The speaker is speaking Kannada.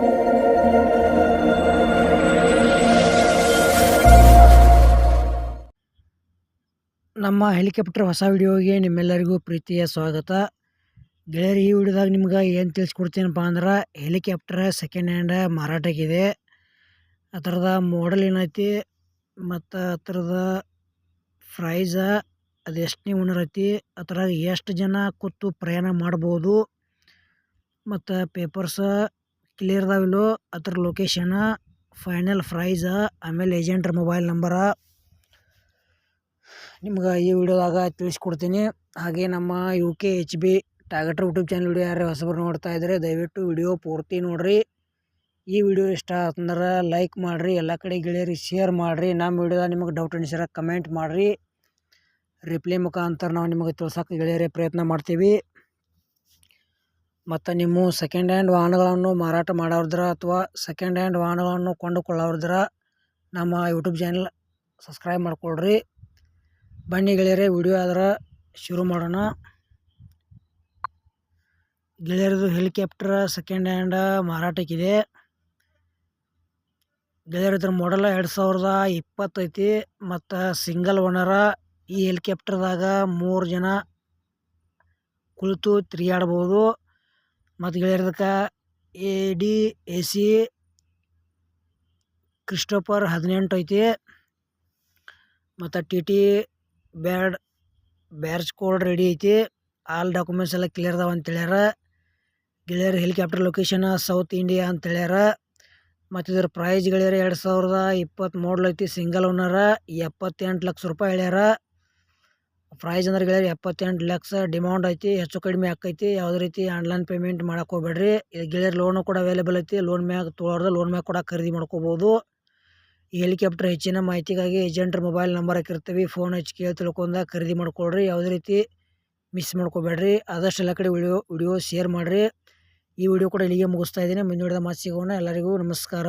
ನಮ್ಮ ಹೆಲಿಕಾಪ್ಟರ್ ಹೊಸ ವಿಡಿಯೋಗೆ ನಿಮ್ಮೆಲ್ಲರಿಗೂ ಪ್ರೀತಿಯ ಸ್ವಾಗತ. ಗೆಳೆಯರು, ಈ ವಿಡಿಯೋದಾಗ ನಿಮ್ಗೆ ಏನು ತಿಳಿಸ್ಕೊಡ್ತೀನಪ್ಪ ಅಂದ್ರೆ ಹೆಲಿಕಾಪ್ಟರ್ ಸೆಕೆಂಡ್ ಹ್ಯಾಂಡ್ ಮಾರಾಟಕ್ಕಿದೆ. ಅದರದ ಮಾಡೆಲ್ ಏನೈತಿ ಮತ್ತು ಅದರದ ಪ್ರೈಸ ಅದು ಎಷ್ಟನೇ ಓನರ್ ಐತಿ, ಅದ್ರಾಗ ಎಷ್ಟು ಜನ ಕೂತು ಪ್ರಯಾಣ ಮಾಡ್ಬೋದು ಮತ್ತು ಪೇಪರ್ಸ ಕ್ಲಿಯರ್ ಅದಾವಿಲ್ಲೋ, ಅದ್ರ ಲೊಕೇಶನ್, ಫೈನಲ್ ಪ್ರೈಸ, ಆಮೇಲೆ ಏಜೆಂಟ್ರ ಮೊಬೈಲ್ ನಂಬರ ನಿಮ್ಗೆ ಈ ವಿಡಿಯೋದಾಗ ತಿಳಿಸ್ಕೊಡ್ತೀನಿ. ಹಾಗೆ ನಮ್ಮ UKHB ಟಾರ್ಗೆಟರ್ ಯೂಟ್ಯೂಬ್ ಚಾನಲ್ ವಿಡಿಯೋ ಯಾರು ಹೊಸಬರು ನೋಡ್ತಾ ಇದ್ದರೆ ದಯವಿಟ್ಟು ವಿಡಿಯೋ ಪೂರ್ತಿ ನೋಡಿರಿ. ಈ ವಿಡಿಯೋ ಇಷ್ಟ ಆತಂದ್ರೆ ಲೈಕ್ ಮಾಡಿರಿ, ಎಲ್ಲ ಕಡೆ ಗೆಳೆಯರಿಗೆ ಶೇರ್ ಮಾಡಿರಿ. ನಮ್ಮ ವಿಡಿಯೋದಾಗ ನಿಮಗೆ ಡೌಟ್ ಅನಿಸಿದ್ರೆ ಕಮೆಂಟ್ ಮಾಡಿರಿ. ರಿಪ್ಲೈ ಮುಖಾಂತರ ನಾವು ನಿಮಗೆ ತಿಳ್ಸೋಕೆ ಗೆಳೆಯರೇ ಪ್ರಯತ್ನ ಮಾಡ್ತೀವಿ. ಮತ್ತು ನಿಮ್ಮ ಸೆಕೆಂಡ್ ಹ್ಯಾಂಡ್ ವಾಹನಗಳನ್ನು ಮಾರಾಟ ಮಾಡೋರಿದ್ರೆ ಅಥವಾ ಸೆಕೆಂಡ್ ಹ್ಯಾಂಡ್ ವಾಹನಗಳನ್ನು ಕೊಂಡುಕೊಳ್ಳೋರಿದ್ರೆ ನಮ್ಮ ಯೂಟ್ಯೂಬ್ ಚಾನಲ್ ಸಬ್ಸ್ಕ್ರೈಬ್ ಮಾಡ್ಕೊಳ್ರಿ. ಬನ್ನಿ ಗೆಳೆಯರೇ, ವಿಡಿಯೋ ಆದ್ರೆ ಶುರು ಮಾಡೋಣ. ಗೆಳೆಯರದು ಹೆಲಿಕಾಪ್ಟರ್ ಸೆಕೆಂಡ್ ಹ್ಯಾಂಡ್ ಮಾರಾಟಕ್ಕಿದೆ. ಗೆಳೆಯರದ್ರ ಮಾಡೆಲ್ 2020 ಐತಿ ಮತ್ತು ಸಿಂಗಲ್ ಓನರ. ಈ ಹೆಲಿಕಾಪ್ಟರ್ದಾಗ 3 ಜನ ಕುಳಿತು ತಿರುಗಾಡ್ಬೋದು. ಮತ್ತು ಗೆಳೆಯರದಕ್ಕೆ ADAC ಕ್ರಿಸ್ಟೋಫರ್ 18 ಐತಿ ಮತ್ತು TT ಬ್ಯಾಡ್ಜ್ ಕೋಡ್ ರೆಡಿ ಐತಿ. ಆಲ್ ಡಾಕ್ಯುಮೆಂಟ್ಸ್ ಎಲ್ಲ ಕ್ಲಿಯರ್ ಅದಾವ ಅಂತ ಹೇಳ್ಯಾರ ಗೆಳೆಯರು. ಹೆಲಿಕಾಪ್ಟರ್ ಲೊಕೇಶನ್ ಸೌತ್ ಇಂಡಿಯಾ ಅಂತ ಹೇಳ್ಯಾರ. ಮತ್ತು ಇದರ ಪ್ರೈಸ್ ಗೆಳೆಯರು 2020 ಮಾಡಲ್ ಐತಿ. ಸಿಂಗಲ್ ಓನರ 78 ಲಕ್ಷ ರೂಪಾಯಿ ಹೇಳ್ಯಾರ. ಪ್ರೈಸ್ ಅಂದ್ರೆ ಗೆಳೆಯರು 78 ಲಕ್ಷ ಡಿಮಾಂಡ್ ಐತಿ. ಹೆಚ್ಚು ಕಡಿಮೆ ಆಕೈತಿ. ಯಾವುದೇ ರೀತಿ ಆನ್ಲೈನ್ ಪೇಮೆಂಟ್ ಮಾಡಕ್ಕೆ ಹೋಗ್ಬೇಡ್ರಿ. ಇದು ಗೆಳೆಯರು ಲೋನು ಕೂಡ ಅವೈಲೇಬಲ್ ಐತಿ. ಲೋನ್ ಮ್ಯಾಗ ತೊಗೊಳೋದು ಲೋನ್ ಮ್ಯಾಗ ಕೂಡ ಖರೀದಿ ಮಾಡ್ಕೋಬೋದು. ಈ ಹೆಲಿಕಾಪ್ಟರ್ ಹೆಚ್ಚಿನ ಮಾಹಿತಿಗಾಗಿ ಏಜೆಂಟ್ರ ಮೊಬೈಲ್ ನಂಬರ್ ಹಾಕಿರ್ತೀವಿ. ಫೋನ್ ಹಚ್ಚಿ ಕೇಳಿ ತಿಳ್ಕೊಂಡ ಖರೀದಿ ಮಾಡ್ಕೊಳ್ರಿ. ಯಾವುದೇ ರೀತಿ ಮಿಸ್ ಮಾಡ್ಕೋಬೇಡ್ರಿ. ಆದಷ್ಟು ಎಲ್ಲ ಕಡೆ ವಿಡಿಯೋ ಶೇರ್ ಮಾಡಿರಿ. ಈ ವಿಡಿಯೋ ಕೂಡ ಇಲ್ಲಿಗೆ ಮುಗಿಸ್ತಾ ಇದ್ದೀನಿ. ಮುಂದಿನ ವಿಡಿಯೋದಾಗ ಮತ್ತೆ ಸಿಗೋಣ. ಎಲ್ಲರಿಗೂ ನಮಸ್ಕಾರ.